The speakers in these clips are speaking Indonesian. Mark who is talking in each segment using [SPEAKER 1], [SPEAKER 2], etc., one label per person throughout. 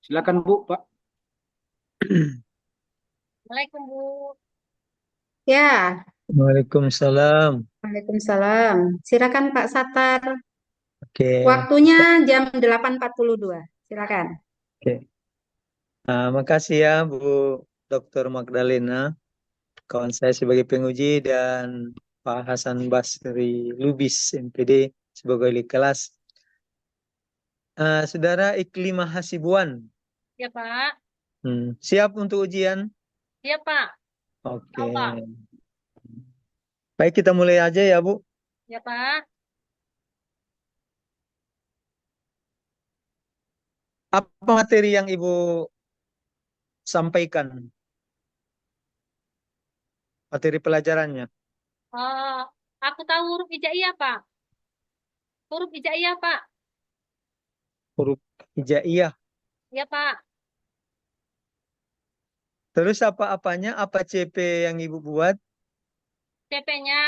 [SPEAKER 1] Silakan Bu, Pak.
[SPEAKER 2] Assalamualaikum Bu.
[SPEAKER 3] Ya,
[SPEAKER 4] Waalaikumsalam.
[SPEAKER 3] Waalaikumsalam. Silakan Pak Satar.
[SPEAKER 4] Oke,
[SPEAKER 3] Waktunya jam 8.42. Silakan.
[SPEAKER 4] oke. Makasih ya Bu Dr. Magdalena, kawan saya sebagai penguji dan Pak Hasan Basri Lubis MPD sebagai wali kelas. Saudara Iklimah Hasibuan,
[SPEAKER 2] Ya Pak.
[SPEAKER 4] siap untuk ujian?
[SPEAKER 2] Ya Pak.
[SPEAKER 4] Oke,
[SPEAKER 2] Tahu Pak.
[SPEAKER 4] baik kita mulai aja ya Bu.
[SPEAKER 2] Ya Pak.
[SPEAKER 4] Apa materi yang Ibu sampaikan? Materi pelajarannya?
[SPEAKER 2] Eh, aku tahu huruf hijaiyah Pak. Huruf hijaiyah Pak.
[SPEAKER 4] Huruf hijaiyah.
[SPEAKER 2] Ya Pak.
[SPEAKER 4] Terus apa-apanya? Apa CP yang Ibu buat?
[SPEAKER 2] CP-nya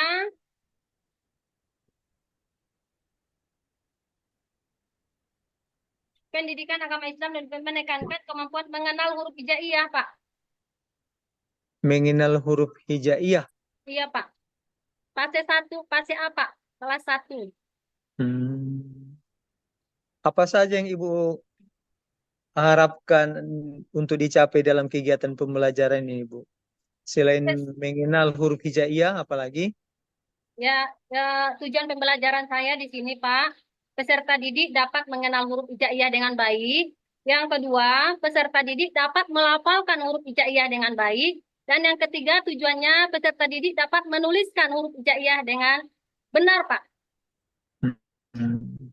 [SPEAKER 2] Pendidikan Agama Islam dan menekankan kemampuan mengenal huruf hijaiyah Pak.
[SPEAKER 4] Mengenal huruf hijaiyah.
[SPEAKER 2] Iya Pak. Fase 1, fase A Pak. Kelas 1.
[SPEAKER 4] Hmm. Apa saja yang Ibu harapkan untuk dicapai dalam kegiatan pembelajaran ini, Bu? Selain mengenal huruf hijaiyah, apalagi?
[SPEAKER 2] Ya, ya, tujuan pembelajaran saya di sini, Pak, peserta didik dapat mengenal huruf hijaiyah dengan baik. Yang kedua, peserta didik dapat melafalkan huruf hijaiyah dengan baik. Dan yang ketiga, tujuannya peserta didik dapat menuliskan huruf hijaiyah dengan benar, Pak.
[SPEAKER 4] Hmm.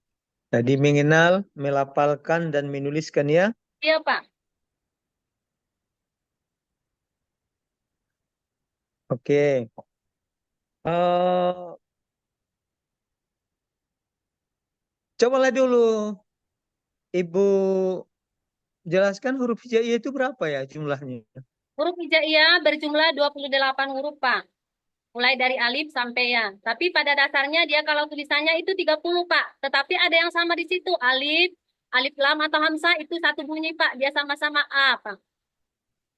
[SPEAKER 4] Tadi mengenal, melafalkan, dan menuliskan ya.
[SPEAKER 2] Iya, Pak.
[SPEAKER 4] Oke. Eh, cobalah dulu Ibu jelaskan huruf hijaiyah itu berapa ya jumlahnya?
[SPEAKER 2] Huruf hijaiyah berjumlah 28 huruf, Pak. Mulai dari alif sampai ya. Tapi pada dasarnya dia kalau tulisannya itu 30, Pak. Tetapi ada yang sama di situ. Alif, alif lam atau hamzah itu satu bunyi, Pak. Dia sama-sama A, Pak.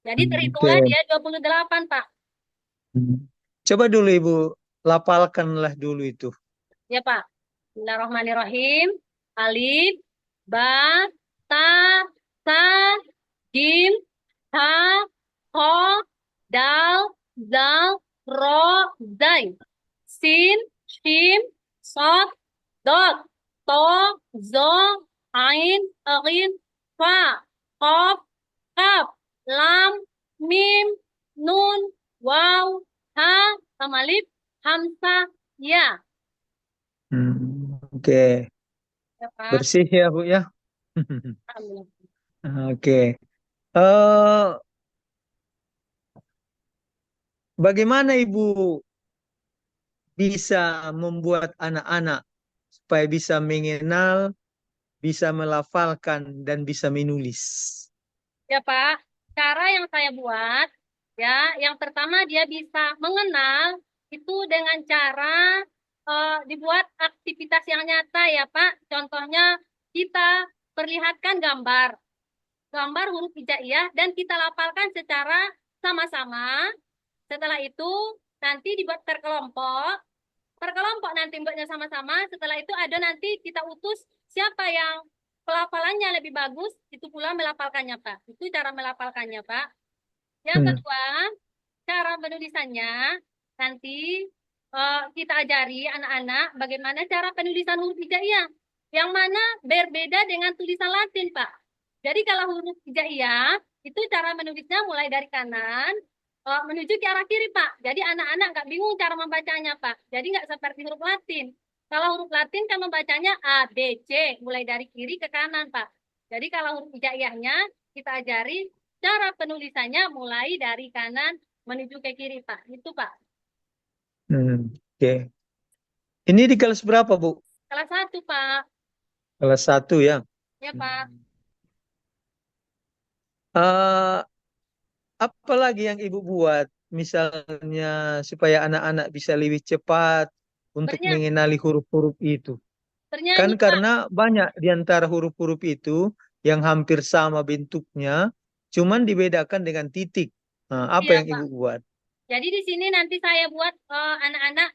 [SPEAKER 2] Jadi terhitunglah
[SPEAKER 4] Oke.
[SPEAKER 2] dia 28, Pak.
[SPEAKER 4] Hmm. Coba dulu Ibu lafalkanlah dulu itu.
[SPEAKER 2] Ya, Pak. Bismillahirrahmanirrahim. Alif, ba, ta, sa, jim, ha, ho, dal, zal, ro, zai. Sin, shim, sod, dot, to, zo, ain, agin, fa, qaf, kaf, lam, mim, nun, waw, ha, sama alif, hamzah, ya.
[SPEAKER 4] Oke.
[SPEAKER 2] Ya, Pak.
[SPEAKER 4] Bersih ya Bu ya.
[SPEAKER 2] Alhamdulillah.
[SPEAKER 4] Oke. Eh, bagaimana Ibu bisa membuat anak-anak supaya bisa mengenal, bisa melafalkan, dan bisa menulis?
[SPEAKER 2] Ya, Pak. Cara yang saya buat, ya, yang pertama dia bisa mengenal itu dengan cara dibuat aktivitas yang nyata ya, Pak. Contohnya kita perlihatkan gambar huruf hijaiyah dan kita lafalkan secara sama-sama. Setelah itu nanti dibuat per kelompok nanti buatnya sama-sama. Setelah itu ada nanti kita utus siapa yang pelafalannya lebih bagus, itu pula melafalkannya, Pak. Itu cara melafalkannya, Pak. Yang
[SPEAKER 4] Hmm.
[SPEAKER 2] kedua, cara penulisannya nanti kita ajari anak-anak bagaimana cara penulisan huruf hijaiyah. Yang mana berbeda dengan tulisan Latin, Pak. Jadi kalau huruf hijaiyah, itu cara menulisnya mulai dari kanan, menuju ke arah kiri, Pak. Jadi anak-anak nggak bingung cara membacanya, Pak. Jadi nggak seperti huruf Latin. Kalau huruf Latin kan membacanya A, B, C, mulai dari kiri ke kanan, Pak. Jadi kalau huruf hijaiyahnya kita ajari cara penulisannya mulai dari kanan menuju ke kiri, Pak. Itu, Pak.
[SPEAKER 4] Oke. Ini di kelas berapa, Bu?
[SPEAKER 2] Kelas 1, Pak.
[SPEAKER 4] Kelas 1 ya.
[SPEAKER 2] Ya, Pak.
[SPEAKER 4] Hmm. Eh, apa lagi yang Ibu buat? Misalnya supaya anak-anak bisa lebih cepat untuk
[SPEAKER 2] Bernyanyi,
[SPEAKER 4] mengenali huruf-huruf itu. Kan
[SPEAKER 2] bernyanyi, Pak.
[SPEAKER 4] karena banyak di antara huruf-huruf itu yang hampir sama bentuknya, cuman dibedakan dengan titik. Nah, apa
[SPEAKER 2] Iya,
[SPEAKER 4] yang
[SPEAKER 2] Pak.
[SPEAKER 4] Ibu buat?
[SPEAKER 2] Jadi di sini nanti saya buat anak-anak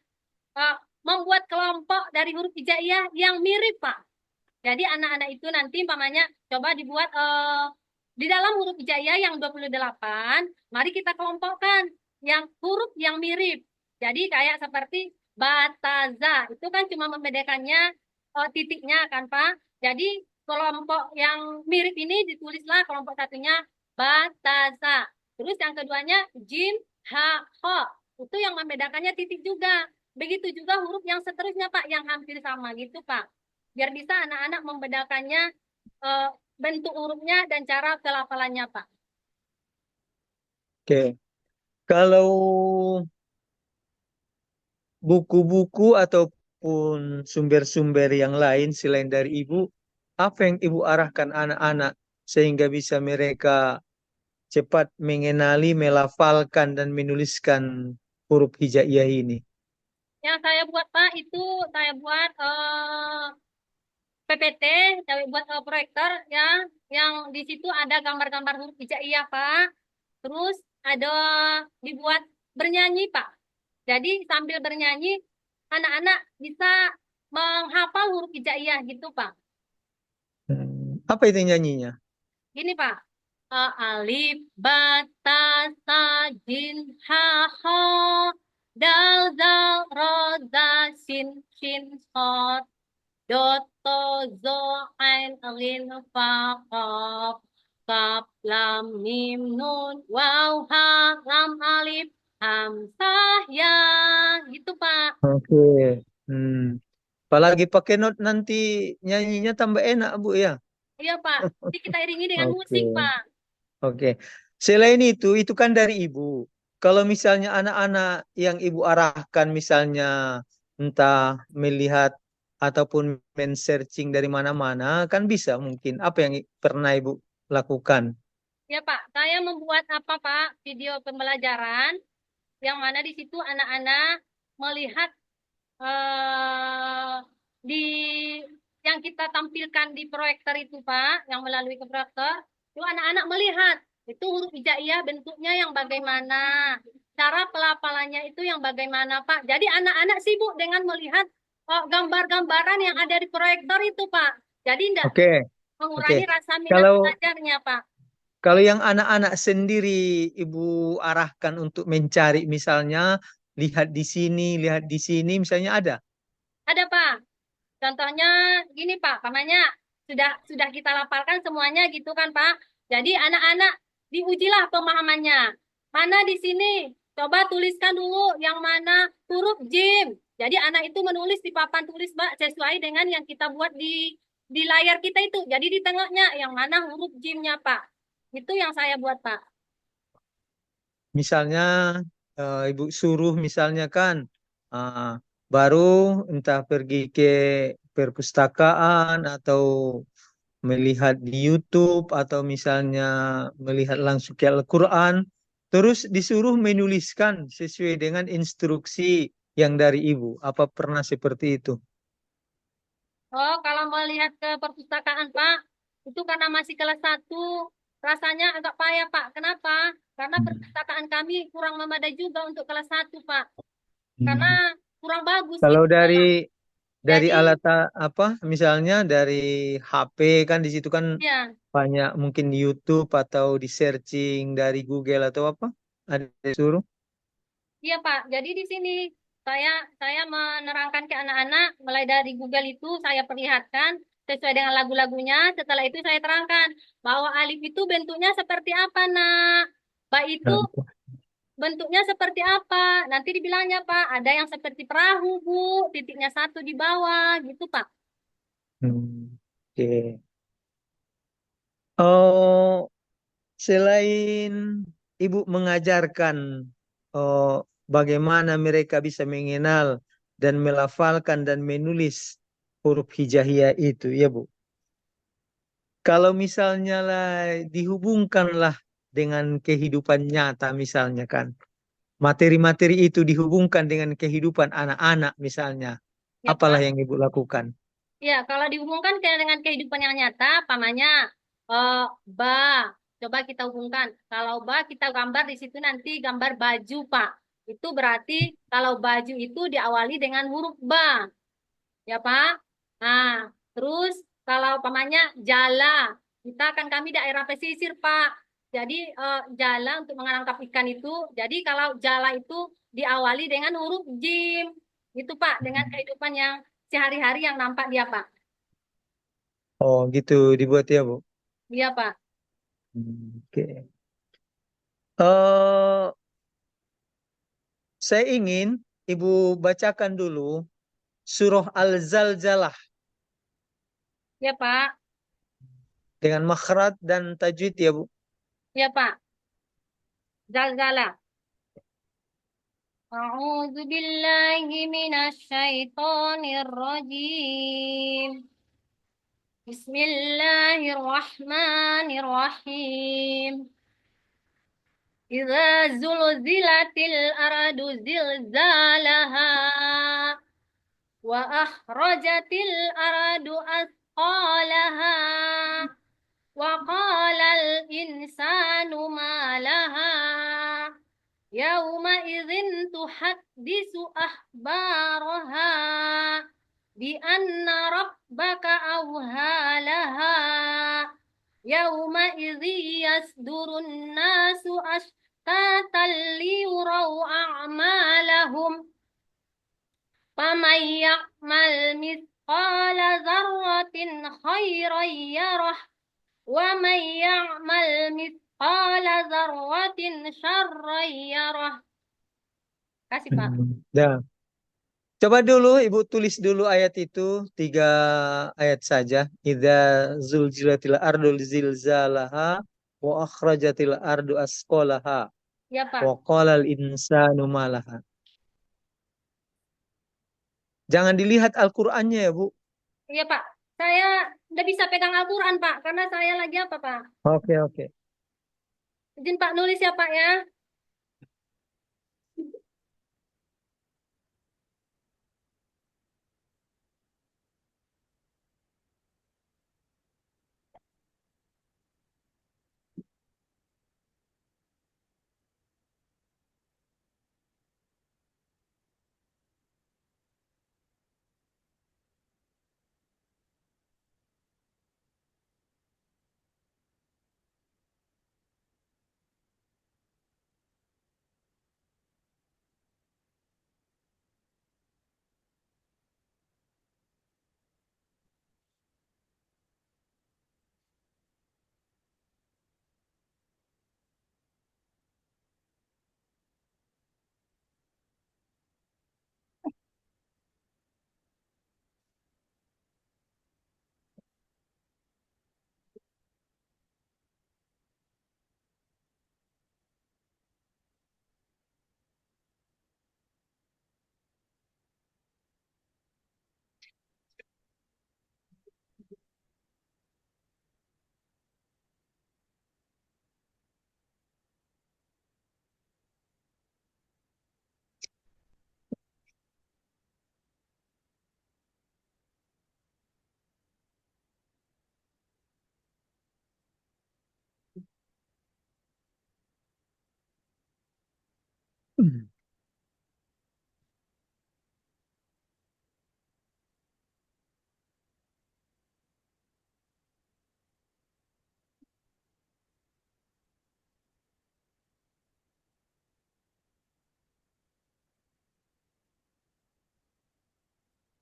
[SPEAKER 2] membuat kelompok dari huruf hijaiyah yang mirip, Pak. Jadi anak-anak itu nanti umpamanya coba dibuat di dalam huruf hijaiyah yang 28, mari kita kelompokkan yang huruf yang mirip. Jadi kayak seperti bataza, itu kan cuma membedakannya titiknya kan, Pak. Jadi kelompok yang mirip ini ditulislah kelompok satunya bataza. Terus yang keduanya jim, ha, ho. Itu yang membedakannya titik juga. Begitu juga huruf yang seterusnya, Pak, yang hampir sama gitu, Pak. Biar bisa anak-anak membedakannya eh, bentuk hurufnya dan cara pelafalannya, Pak.
[SPEAKER 4] Oke. Kalau buku-buku ataupun sumber-sumber yang lain selain dari Ibu, apa yang Ibu arahkan anak-anak sehingga bisa mereka cepat mengenali, melafalkan, dan menuliskan huruf hijaiyah ini?
[SPEAKER 2] Yang saya buat, Pak, itu saya buat PPT, saya buat proyektor ya, yang di situ ada gambar-gambar huruf hijaiyah, Pak. Terus ada dibuat bernyanyi, Pak. Jadi sambil bernyanyi, anak-anak bisa menghafal huruf hijaiyah gitu, Pak.
[SPEAKER 4] Apa itu nyanyinya?
[SPEAKER 2] Gini, Pak. Alif, ba, ta, sa, jin, ha, ho, dal, zal, ro, za, sin, shin, sod, dot, to, zo, ain, rin, fa, qaf, kaf, lam, mim, nun, waw, ha, lam, alif, hamzah, ya. Gitu, Pak.
[SPEAKER 4] Oke. Hmm. Apalagi pakai not nanti nyanyinya tambah enak, Bu ya.
[SPEAKER 2] Iya, Pak. Jadi kita iringi dengan musik,
[SPEAKER 4] Oke.
[SPEAKER 2] Pak.
[SPEAKER 4] Oke. Selain itu kan dari Ibu. Kalau misalnya anak-anak yang Ibu arahkan misalnya entah melihat ataupun men-searching dari mana-mana, kan bisa mungkin. Apa yang pernah Ibu lakukan?
[SPEAKER 2] Ya, Pak. Saya membuat apa, Pak? Video pembelajaran yang mana di situ anak-anak melihat eh, di yang kita tampilkan di proyektor itu, Pak, yang melalui ke proyektor, itu anak-anak melihat itu huruf hijaiyah bentuknya yang bagaimana, cara pelafalannya itu yang bagaimana, Pak. Jadi anak-anak sibuk dengan melihat gambar-gambaran yang ada di proyektor itu, Pak. Jadi tidak
[SPEAKER 4] Oke, oke.
[SPEAKER 2] mengurangi rasa minat
[SPEAKER 4] Kalau
[SPEAKER 2] belajarnya, Pak.
[SPEAKER 4] Kalau yang anak-anak sendiri Ibu arahkan untuk mencari misalnya lihat di sini misalnya ada.
[SPEAKER 2] Ada, Pak. Contohnya gini, Pak, pamannya sudah kita lafalkan semuanya gitu kan, Pak. Jadi anak-anak diujilah pemahamannya. Mana di sini? Coba tuliskan dulu yang mana huruf jim. Jadi anak itu menulis di papan tulis, Pak, sesuai dengan yang kita buat di layar kita itu. Jadi di tengahnya yang mana huruf jimnya, Pak. Itu yang saya buat, Pak.
[SPEAKER 4] Misalnya Ibu suruh misalnya kan ah, baru entah pergi ke perpustakaan atau melihat di YouTube atau misalnya melihat langsung ke Al-Quran, terus disuruh menuliskan sesuai dengan instruksi yang dari Ibu. Apa pernah seperti itu?
[SPEAKER 2] Oh, kalau melihat ke perpustakaan, Pak, itu karena masih kelas 1, rasanya agak payah, Pak. Kenapa? Karena perpustakaan kami kurang memadai juga untuk kelas 1, Pak. Karena
[SPEAKER 4] Hmm.
[SPEAKER 2] kurang bagus
[SPEAKER 4] Kalau
[SPEAKER 2] gitu, Pak.
[SPEAKER 4] dari
[SPEAKER 2] Jadi,
[SPEAKER 4] alat apa misalnya dari HP kan di situ kan
[SPEAKER 2] ya,
[SPEAKER 4] banyak mungkin di YouTube atau di searching dari Google atau apa ada disuruh.
[SPEAKER 2] iya, Pak. Jadi di sini saya saya menerangkan ke anak-anak mulai dari Google itu saya perlihatkan sesuai dengan lagu-lagunya. Setelah itu saya terangkan bahwa alif itu bentuknya seperti apa, Nak. Ba itu
[SPEAKER 4] Nah,
[SPEAKER 2] bentuknya seperti apa? Nanti dibilangnya, Pak, ada yang seperti perahu, Bu, titiknya satu di bawah, gitu, Pak.
[SPEAKER 4] oke. Oh, selain Ibu mengajarkan bagaimana mereka bisa mengenal dan melafalkan dan menulis huruf hijaiyah itu, ya Bu. Kalau misalnya lah dihubungkanlah dengan kehidupan nyata misalnya kan. Materi-materi itu dihubungkan dengan kehidupan anak-anak misalnya.
[SPEAKER 2] Ya,
[SPEAKER 4] Apalah
[SPEAKER 2] Pak.
[SPEAKER 4] yang Ibu lakukan?
[SPEAKER 2] Ya, kalau dihubungkan dengan kehidupan yang nyata, pamannya ba. Coba kita hubungkan. Kalau ba kita gambar di situ nanti gambar baju, Pak. Itu berarti kalau baju itu diawali dengan huruf ba, ya Pak. Nah, terus kalau pamannya jala, kami daerah pesisir, Pak. Jadi jala untuk menangkap ikan itu. Jadi kalau jala itu diawali dengan huruf jim. Itu Pak, dengan kehidupan yang sehari-hari yang nampak dia, Pak.
[SPEAKER 4] Oh, gitu dibuat ya, Bu.
[SPEAKER 2] Iya, Pak.
[SPEAKER 4] Oke. Eh, saya ingin Ibu bacakan dulu surah Al-Zalzalah
[SPEAKER 2] Iya, Pak.
[SPEAKER 4] dengan makhraj dan tajwid ya, Bu.
[SPEAKER 2] Iya, Pak. Zalzala. أعوذ بالله من الشيطان الرجيم بسم الله الرحمن الرحيم إذا زلزلت الأرض زلزالها وأخرجت الأرض أثقالها وقال الإنسان ما لها يومئذ تحدث أخبارها بأن ربك أوهى لها يومئذ يصدر الناس أشتاتا ليروا أعمالهم فمن يعمل مثقال ذرة خيرا يره ومن يعمل مثقال ذرة شرا يره. Kasih Pak.
[SPEAKER 4] Ya. Coba dulu Ibu tulis dulu ayat itu, 3 ayat saja. Idza zulzilatil ardu zilzalaha wa akhrajatil ardu asqalaha
[SPEAKER 2] Ya
[SPEAKER 4] wa
[SPEAKER 2] Pak.
[SPEAKER 4] qalal insanu malaha. Jangan dilihat Al-Qur'annya ya, Bu.
[SPEAKER 2] Iya Pak. Saya udah bisa pegang Al-Quran Pak, karena saya lagi apa Pak?
[SPEAKER 4] Oke, oke.
[SPEAKER 2] Izin Pak nulis ya Pak ya.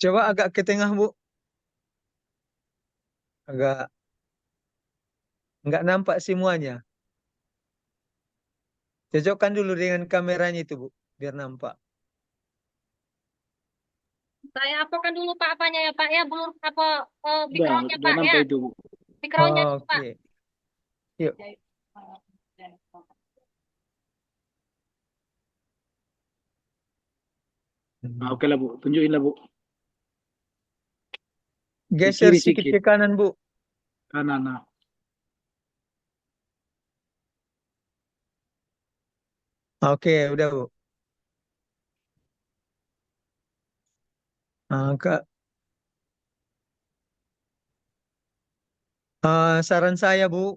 [SPEAKER 4] Coba agak ke tengah, Bu. Agak nggak nampak semuanya. Cocokkan dulu dengan kameranya itu, Bu, biar nampak.
[SPEAKER 2] Saya apakan dulu Pak apanya ya Pak ya, belum apa backgroundnya
[SPEAKER 1] Udah
[SPEAKER 2] Pak ya.
[SPEAKER 1] nampak itu, Bu.
[SPEAKER 2] Backgroundnya dulu Pak.
[SPEAKER 4] Oke. Yuk.
[SPEAKER 1] Nah, oke lah, Bu. Tunjukin lah, Bu. Di
[SPEAKER 4] Geser
[SPEAKER 1] kiri
[SPEAKER 4] sedikit
[SPEAKER 1] sedikit.
[SPEAKER 4] ke kanan, Bu.
[SPEAKER 1] Kanan. Nah.
[SPEAKER 4] Oke, udah, Bu. Kak, Saran saya, Bu,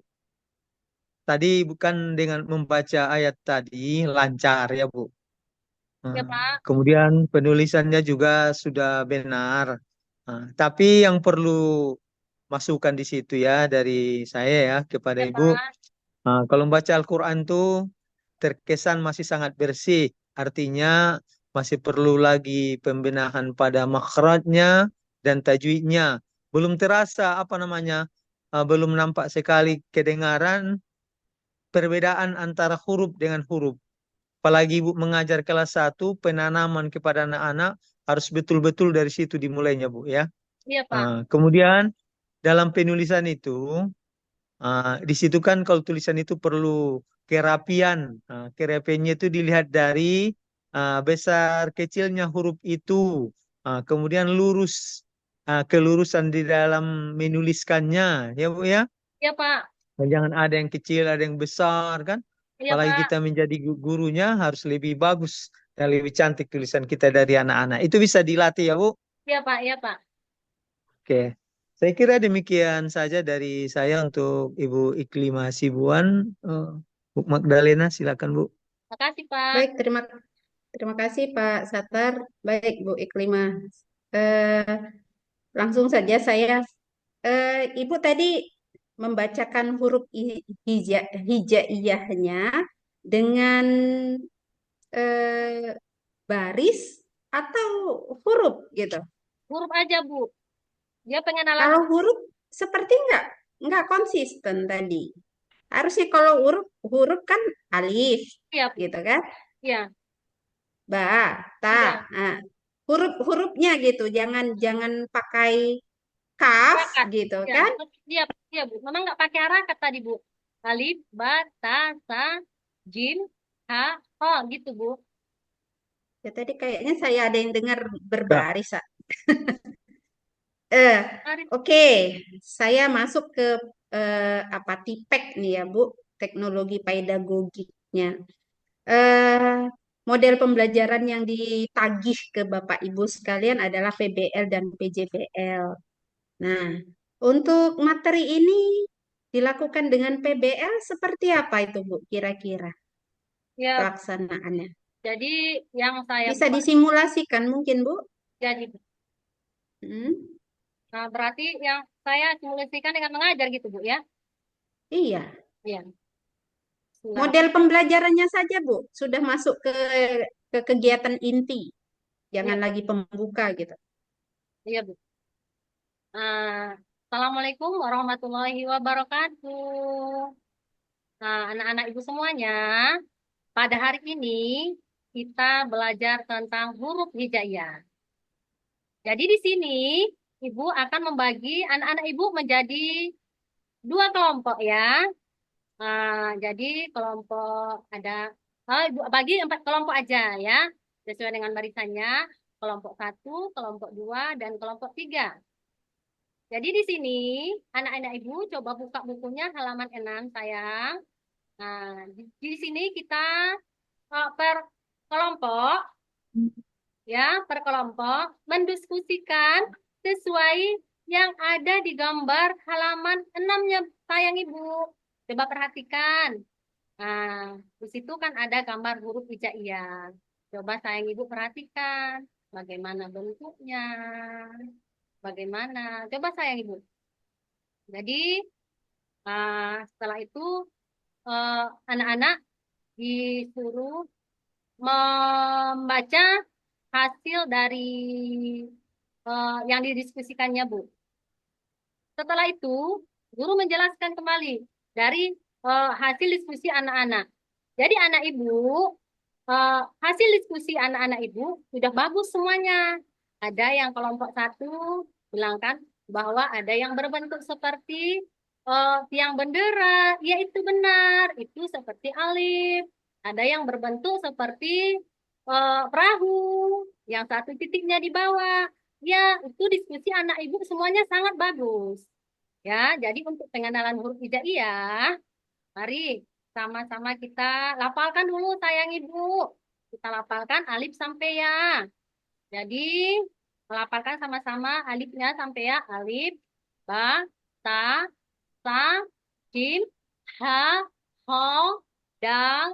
[SPEAKER 4] tadi bukan dengan membaca ayat tadi lancar ya, Bu.
[SPEAKER 2] Ya,
[SPEAKER 4] Eh,
[SPEAKER 2] Pak.
[SPEAKER 4] Kemudian penulisannya juga sudah benar. Tapi yang perlu masukan di situ ya dari saya ya kepada
[SPEAKER 2] Ya,
[SPEAKER 4] Ibu.
[SPEAKER 2] Pak.
[SPEAKER 4] Kalau membaca Al-Quran tuh terkesan masih sangat bersih. Artinya masih perlu lagi pembenahan pada makhrajnya dan tajwidnya. Belum terasa apa namanya, belum nampak sekali kedengaran perbedaan antara huruf dengan huruf. Apalagi Ibu mengajar kelas 1, penanaman kepada anak-anak harus betul-betul dari situ dimulainya, Bu ya.
[SPEAKER 2] Iya, Pak.
[SPEAKER 4] Kemudian dalam penulisan itu, di situ kan kalau tulisan itu perlu kerapian. Kerapiannya itu dilihat dari besar kecilnya huruf itu. Kemudian lurus, kelurusan di dalam menuliskannya, ya Bu ya.
[SPEAKER 2] Iya, Pak.
[SPEAKER 4] Dan jangan ada yang kecil, ada yang besar kan.
[SPEAKER 2] Iya,
[SPEAKER 4] Apalagi
[SPEAKER 2] Pak.
[SPEAKER 4] kita menjadi gurunya harus lebih bagus dan lebih cantik tulisan kita dari anak-anak. Itu bisa dilatih ya Bu.
[SPEAKER 2] Iya, Pak. Iya, Pak.
[SPEAKER 4] Oke. Saya kira demikian saja dari saya untuk Ibu Iklim Hasibuan. Bu Magdalena, silakan Bu.
[SPEAKER 2] Makasih, Pak.
[SPEAKER 3] Baik, terima kasih Pak Satar. Baik, Bu Iklimah. Eh, Langsung saja saya. Ibu tadi membacakan huruf hijaiyahnya dengan eh, baris atau huruf gitu.
[SPEAKER 2] Huruf aja, Bu. Dia pengenalan.
[SPEAKER 3] Kalau huruf seperti nggak konsisten tadi. Harusnya kalau huruf huruf kan alif
[SPEAKER 2] Iya,
[SPEAKER 3] gitu kan,
[SPEAKER 2] iya.
[SPEAKER 3] ba, ta.
[SPEAKER 2] Iya.
[SPEAKER 3] Nah, hurufnya gitu, jangan jangan pakai kaf
[SPEAKER 2] Harakat.
[SPEAKER 3] gitu
[SPEAKER 2] Ya,
[SPEAKER 3] kan.
[SPEAKER 2] iya, iya, Bu. Memang nggak pakai harakat tadi, Bu. Alif, ba, ta, sa, jim, ha, ho, gitu, Bu.
[SPEAKER 3] Ya tadi kayaknya saya ada yang dengar
[SPEAKER 4] Ya.
[SPEAKER 3] berbaris. Ah. Eh,
[SPEAKER 2] Mari.
[SPEAKER 3] oke, saya masuk ke apa tipek nih ya Bu, teknologi pedagogiknya. eh, Model pembelajaran yang ditagih ke Bapak Ibu sekalian adalah PBL dan PJBL. Nah, untuk materi ini dilakukan dengan PBL seperti apa itu Bu kira-kira
[SPEAKER 2] Ya,
[SPEAKER 3] pelaksanaannya?
[SPEAKER 2] jadi yang saya
[SPEAKER 3] Bisa
[SPEAKER 2] buat
[SPEAKER 3] disimulasikan mungkin Bu?
[SPEAKER 2] jadi,
[SPEAKER 3] Hmm?
[SPEAKER 2] nah, berarti yang saya simulasikan dengan mengajar gitu, Bu, ya.
[SPEAKER 3] Iya,
[SPEAKER 2] Iya. Bismillah.
[SPEAKER 3] model pembelajarannya saja Bu, sudah masuk ke kegiatan inti,
[SPEAKER 2] Iya,
[SPEAKER 3] jangan
[SPEAKER 2] Bu.
[SPEAKER 3] lagi pembuka gitu.
[SPEAKER 2] Iya, Bu. Assalamualaikum warahmatullahi wabarakatuh. Nah, anak-anak ibu semuanya, pada hari ini kita belajar tentang huruf hijaiyah. Jadi di sini ibu akan membagi anak-anak ibu menjadi dua kelompok ya. Jadi kelompok ada, ibu bagi 4 kelompok aja ya, sesuai dengan barisannya. Kelompok 1, kelompok 2, dan kelompok 3. Jadi di sini anak-anak ibu coba buka bukunya halaman 6 sayang. Nah, di sini kita per kelompok ya, per kelompok mendiskusikan sesuai yang ada di gambar halaman 6-nya sayang ibu. Coba perhatikan. Nah, di situ kan ada gambar huruf hijaiyah. Coba sayang ibu perhatikan bagaimana bentuknya, bagaimana. Coba sayang ibu. Jadi setelah itu anak-anak disuruh membaca hasil dari yang didiskusikannya, Bu. Setelah itu, guru menjelaskan kembali dari hasil diskusi anak-anak. Jadi anak ibu, hasil diskusi anak-anak ibu sudah bagus semuanya. Ada yang kelompok 1 bilangkan bahwa ada yang berbentuk seperti tiang bendera, ya itu benar, itu seperti alif. Ada yang berbentuk seperti perahu, yang satu titiknya di bawah. Ya, itu diskusi anak ibu semuanya sangat bagus. Ya, jadi untuk pengenalan huruf hijaiyah, mari sama-sama kita lafalkan dulu sayang ibu. Kita lafalkan alif sampai ya. Jadi, melafalkan sama-sama alifnya sampai ya. Alif, ba, ta, sa, jim, ha, ho, dal,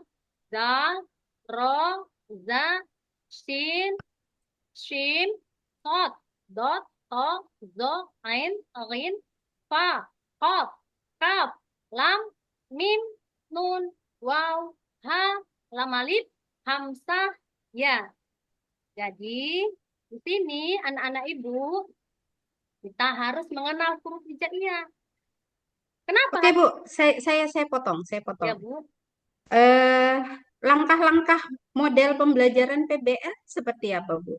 [SPEAKER 2] zal, ro, za, shin, shim, sod, dot, to, zo, ain, rin, fa, qaf, kaf, lam, mim, nun, waw, ha, lam alif, hamzah, ya. Jadi di sini anak-anak ibu kita harus mengenal huruf hijaiyah. Kenapa
[SPEAKER 3] Oke,
[SPEAKER 2] harus
[SPEAKER 3] Bu. Saya potong, saya
[SPEAKER 2] ya,
[SPEAKER 3] potong.
[SPEAKER 2] Bu?
[SPEAKER 3] Eh, langkah-langkah model pembelajaran PBL seperti apa, Bu?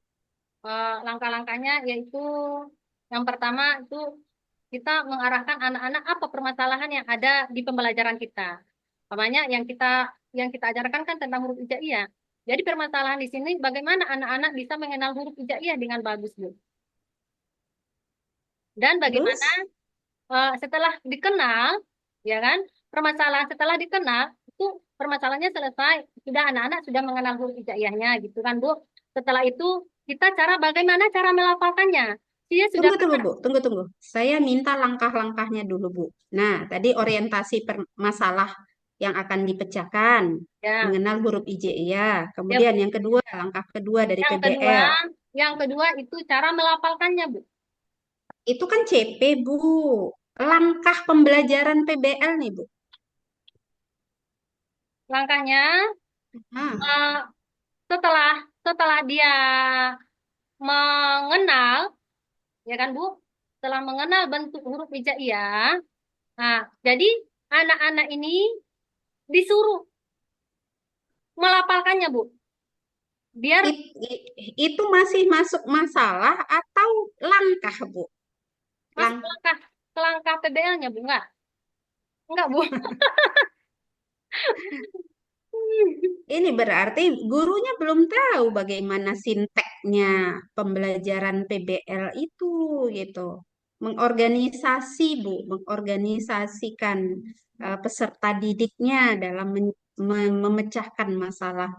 [SPEAKER 2] Langkah-langkahnya yaitu yang pertama itu kita mengarahkan anak-anak apa permasalahan yang ada di pembelajaran kita. Namanya yang kita ajarkan kan tentang huruf hijaiyah. Jadi permasalahan di sini bagaimana anak-anak bisa mengenal huruf hijaiyah dengan bagus, Bu. Dan
[SPEAKER 3] Terus,
[SPEAKER 2] bagaimana setelah dikenal, ya kan, permasalahan setelah dikenal itu permasalahannya selesai, sudah anak-anak sudah mengenal huruf hijaiyahnya gitu kan, Bu. Setelah itu kita bagaimana cara melafalkannya. Dia sudah
[SPEAKER 3] tunggu, Bu. Tunggu. Saya minta langkah-langkahnya dulu, Bu. Nah, tadi orientasi masalah yang akan dipecahkan,
[SPEAKER 2] ya,
[SPEAKER 3] mengenal huruf hijaiyah.
[SPEAKER 2] ya,
[SPEAKER 3] Kemudian
[SPEAKER 2] Bu.
[SPEAKER 3] yang kedua, langkah kedua dari
[SPEAKER 2] Yang kedua,
[SPEAKER 3] PBL.
[SPEAKER 2] yang kedua itu cara melafalkannya, Bu.
[SPEAKER 3] Itu kan CP, Bu. Langkah pembelajaran PBL nih, Bu.
[SPEAKER 2] Langkahnya
[SPEAKER 3] Nah,
[SPEAKER 2] eh, setelah setelah dia mengenal, ya kan, Bu? Setelah mengenal bentuk huruf hijaiyah, nah, jadi anak-anak ini disuruh melafalkannya, Bu. Biar
[SPEAKER 3] itu masih masuk masalah atau langkah, Bu?
[SPEAKER 2] masuk
[SPEAKER 3] Lang
[SPEAKER 2] ke langkah PBL-nya, Bu. Enggak, Bu.
[SPEAKER 3] Ini berarti gurunya belum tahu bagaimana sinteknya pembelajaran PBL itu gitu. Mengorganisasikan peserta didiknya dalam memecahkan masalah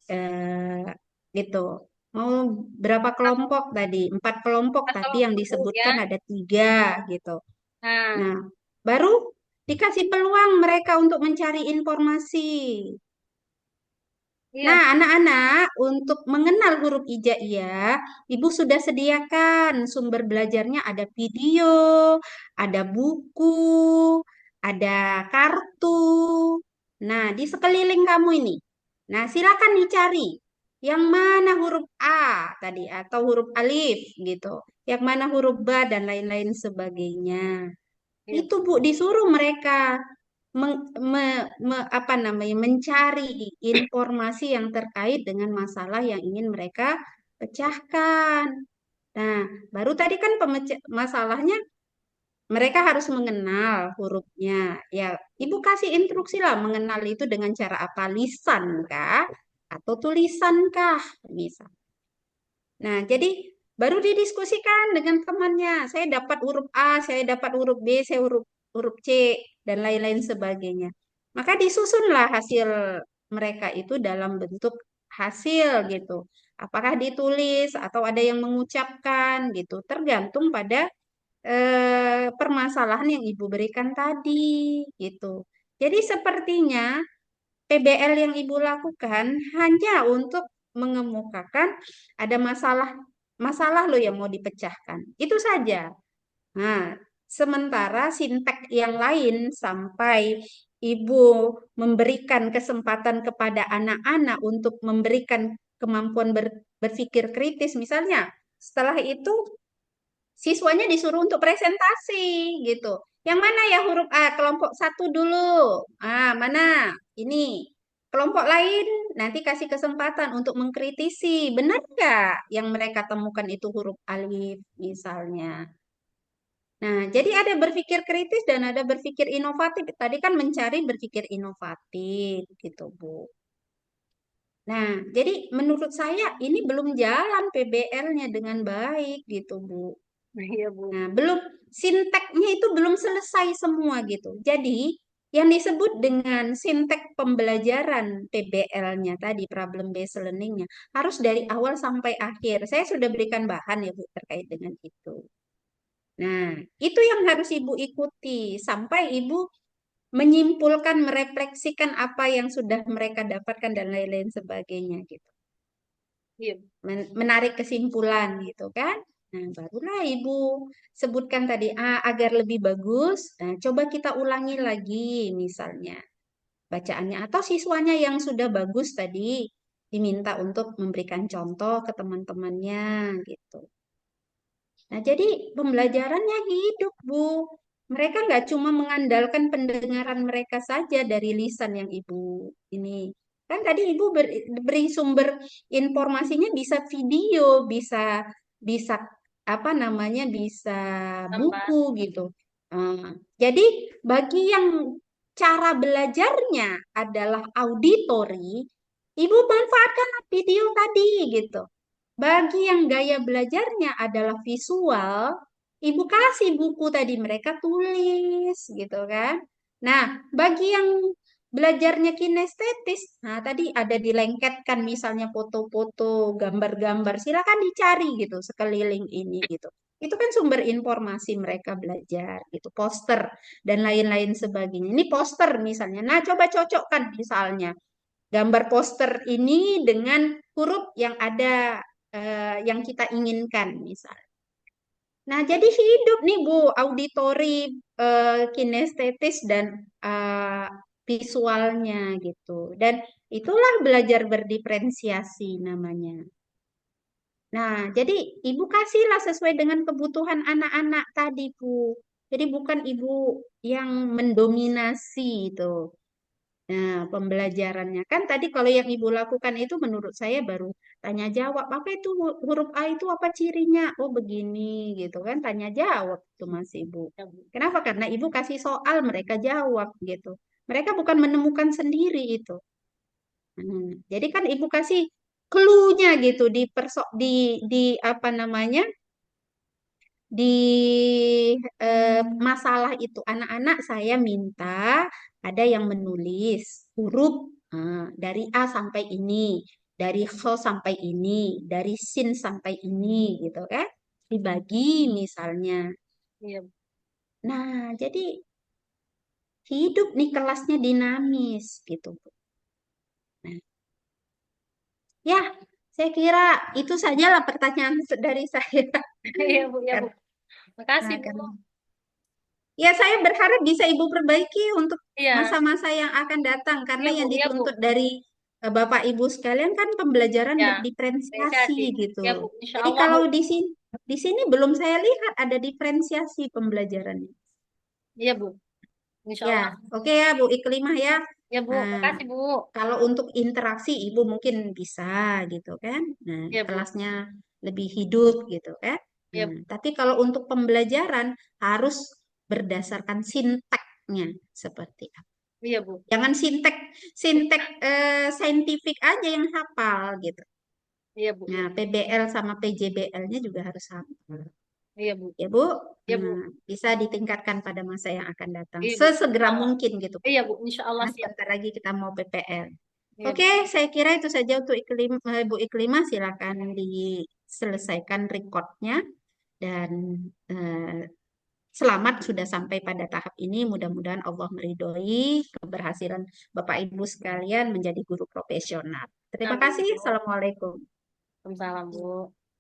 [SPEAKER 3] eh, gitu. Mau berapa kelompok tadi? 4 kelompok, tapi
[SPEAKER 2] Atau
[SPEAKER 3] yang
[SPEAKER 2] Bu, ya.
[SPEAKER 3] disebutkan ada 3 gitu.
[SPEAKER 2] Nah,
[SPEAKER 3] Nah, baru dikasih peluang mereka untuk mencari informasi.
[SPEAKER 2] iya.
[SPEAKER 3] Nah, anak-anak, untuk mengenal huruf hijaiyah, Ibu sudah sediakan sumber belajarnya, ada video, ada buku, ada kartu. Nah, di sekeliling kamu ini. Nah, silakan dicari. Yang mana huruf A tadi atau huruf alif gitu. Yang mana huruf ba dan lain-lain sebagainya.
[SPEAKER 2] Iya.
[SPEAKER 3] Itu Bu, disuruh mereka mencari informasi yang terkait dengan masalah yang ingin mereka pecahkan. Nah, baru tadi kan masalahnya mereka harus mengenal hurufnya. Ya, Ibu kasih instruksi lah mengenal itu dengan cara apa? Lisan kah? Atau tulisan kah? Misal. Nah, jadi baru didiskusikan dengan temannya. Saya dapat huruf A, saya dapat huruf B, saya huruf huruf C dan lain-lain sebagainya. Maka disusunlah hasil mereka itu dalam bentuk hasil gitu. Apakah ditulis atau ada yang mengucapkan gitu, tergantung pada permasalahan yang Ibu berikan tadi gitu. Jadi sepertinya PBL yang Ibu lakukan hanya untuk mengemukakan ada masalah loh yang mau dipecahkan. Itu saja. Nah, sementara sintek yang lain sampai Ibu memberikan kesempatan kepada anak-anak untuk memberikan kemampuan berpikir kritis misalnya. Setelah itu siswanya disuruh untuk presentasi gitu. Yang mana ya huruf A? Kelompok 1 dulu. Mana? Ini. Kelompok lain nanti kasih kesempatan untuk mengkritisi. Benar nggak yang mereka temukan itu huruf alif misalnya. Nah, jadi ada berpikir kritis dan ada berpikir inovatif. Tadi kan mencari berpikir inovatif gitu, Bu. Nah, jadi menurut saya ini belum jalan PBL-nya dengan baik gitu, Bu.
[SPEAKER 2] Iya, Bu.
[SPEAKER 3] Nah, belum sinteknya itu belum selesai semua gitu. Jadi, yang disebut dengan sintek pembelajaran PBL-nya tadi, problem based learning-nya, harus dari awal sampai akhir. Saya sudah berikan bahan ya Bu terkait dengan itu. Nah, itu yang harus Ibu ikuti sampai Ibu menyimpulkan, merefleksikan apa yang sudah mereka dapatkan dan lain-lain sebagainya gitu.
[SPEAKER 2] Iya.
[SPEAKER 3] Menarik kesimpulan gitu kan. Nah, barulah Ibu sebutkan tadi agar lebih bagus. Nah, coba kita ulangi lagi misalnya bacaannya atau siswanya yang sudah bagus tadi diminta untuk memberikan contoh ke teman-temannya gitu. Nah, jadi pembelajarannya hidup, Bu. Mereka nggak cuma mengandalkan pendengaran mereka saja dari lisan yang Ibu ini. Kan tadi Ibu beri sumber informasinya bisa video, bisa bisa apa namanya, bisa
[SPEAKER 2] Gambar.
[SPEAKER 3] buku gitu. Jadi bagi yang cara belajarnya adalah auditori, Ibu manfaatkan video tadi gitu. Bagi yang gaya belajarnya adalah visual, Ibu kasih buku tadi mereka tulis gitu kan. Nah, bagi yang belajarnya kinestetis, nah tadi ada dilengketkan misalnya foto-foto, gambar-gambar, silakan dicari gitu sekeliling ini gitu. Itu kan sumber informasi mereka belajar gitu, poster dan lain-lain sebagainya. Ini poster misalnya. Nah, coba cocokkan misalnya gambar poster ini dengan huruf yang ada yang kita inginkan misal. Nah, jadi hidup nih Bu, auditori, kinestetis dan eh, visualnya gitu. Dan itulah belajar berdiferensiasi namanya. Nah, jadi Ibu kasihlah sesuai dengan kebutuhan anak-anak tadi, Bu. Jadi bukan Ibu yang mendominasi itu. Nah, pembelajarannya kan tadi kalau yang Ibu lakukan itu menurut saya baru tanya jawab. Apa itu huruf A itu apa cirinya? Oh, begini gitu kan tanya jawab itu Mas Ibu.
[SPEAKER 2] Ya, Bu.
[SPEAKER 3] Kenapa? Karena Ibu kasih soal mereka jawab gitu. Mereka bukan menemukan sendiri itu. Jadi kan Ibu kasih clue-nya gitu di apa namanya? Di masalah itu anak-anak saya minta ada yang menulis huruf dari A sampai ini, dari Kho sampai ini, dari Sin sampai ini gitu kan. Dibagi misalnya.
[SPEAKER 2] Iya, Bu.
[SPEAKER 3] Nah, jadi hidup nih kelasnya dinamis gitu. Nah, ya, saya kira itu sajalah pertanyaan dari saya.
[SPEAKER 2] Iya, Bu. Ya, Bu.
[SPEAKER 3] Karena,
[SPEAKER 2] Makasih, Bu.
[SPEAKER 3] ya, saya berharap bisa Ibu perbaiki untuk
[SPEAKER 2] Iya.
[SPEAKER 3] masa-masa yang akan datang karena
[SPEAKER 2] Iya, Bu.
[SPEAKER 3] yang
[SPEAKER 2] Iya, Bu.
[SPEAKER 3] dituntut dari Bapak Ibu sekalian kan pembelajaran
[SPEAKER 2] Ya.
[SPEAKER 3] berdiferensiasi
[SPEAKER 2] Apresiasi. Ya, Bu.
[SPEAKER 3] gitu.
[SPEAKER 2] Insya
[SPEAKER 3] Jadi
[SPEAKER 2] Allah, Bu.
[SPEAKER 3] kalau di sini belum saya lihat ada diferensiasi pembelajarannya.
[SPEAKER 2] Iya, Bu. Insya
[SPEAKER 3] Ya,
[SPEAKER 2] Allah.
[SPEAKER 3] oke ya Bu Iklimah ya.
[SPEAKER 2] Ya, Bu.
[SPEAKER 3] Nah,
[SPEAKER 2] Makasih, Bu.
[SPEAKER 3] kalau untuk interaksi Ibu mungkin bisa gitu kan. Nah,
[SPEAKER 2] Iya, Bu.
[SPEAKER 3] kelasnya lebih hidup gitu kan.
[SPEAKER 2] Iya,
[SPEAKER 3] Nah,
[SPEAKER 2] Bu.
[SPEAKER 3] tapi kalau untuk pembelajaran harus berdasarkan sintaknya seperti apa.
[SPEAKER 2] Iya, Bu.
[SPEAKER 3] Jangan sintek sintek saintifik aja yang hafal gitu.
[SPEAKER 2] Iya, Bu.
[SPEAKER 3] Nah, PBL sama PJBL-nya juga harus hafal.
[SPEAKER 2] Iya, Bu.
[SPEAKER 3] Ya, Bu.
[SPEAKER 2] Iya, Bu.
[SPEAKER 3] Nah, bisa ditingkatkan pada masa yang akan datang.
[SPEAKER 2] Iya, Bu. Insya
[SPEAKER 3] Sesegera
[SPEAKER 2] Allah.
[SPEAKER 3] mungkin gitu.
[SPEAKER 2] Iya, Bu. Insya Allah
[SPEAKER 3] Nah,
[SPEAKER 2] siap.
[SPEAKER 3] sebentar lagi kita mau PPL.
[SPEAKER 2] Iya, Bu.
[SPEAKER 3] Oke, saya kira itu saja untuk Bu Iklimah. Silakan diselesaikan recordnya dan eh, selamat sudah sampai pada tahap ini. Mudah-mudahan Allah meridhoi keberhasilan Bapak Ibu sekalian menjadi guru profesional. Terima
[SPEAKER 2] Amin,
[SPEAKER 3] kasih.
[SPEAKER 2] Bu.
[SPEAKER 3] Assalamualaikum.
[SPEAKER 2] Waalaikumsalam, Bu.